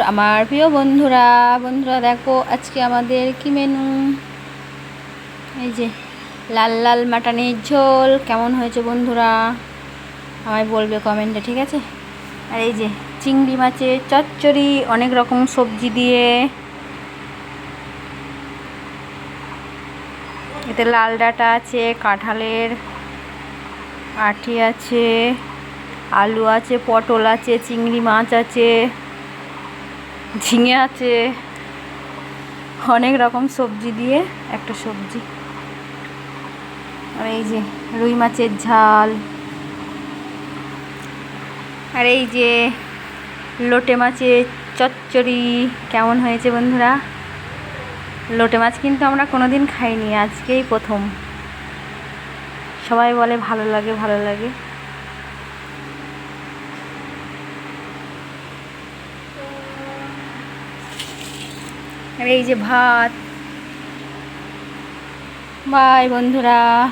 আমার প্রিয় বন্ধুরা দেখো আজকে আমাদের কি মেনু। এই যে লাল লাল মাটনের ঝোল কেমন হয়েছে বন্ধুরা আমায় বলবে কমেন্টে, ঠিক আছে। আর এই যে চিংড়ি মাছের চচ্চড়ি অনেক রকম সবজি দিয়ে, এতে লাল ডাঁটা আছে, কাঁঠালের আঁটি আছে, আলু আছে, পটল আছে, চিংড়ি মাছ আছে, ঝিঙে আছে, অনেক রকম সবজি দিয়ে একটা সবজি। আর এই যে রুই মাছের ঝাল, আর এই যে লোটে মাছের চচ্চড়ি কেমন হয়েছে বন্ধুরা। লোটে মাছ কিন্তু আমরা কোনোদিন খাইনি, আজকেই প্রথম। সবাই বলে ভালো লাগে ভালো লাগে। আর এই যে ভাত। বাই বন্ধুরা।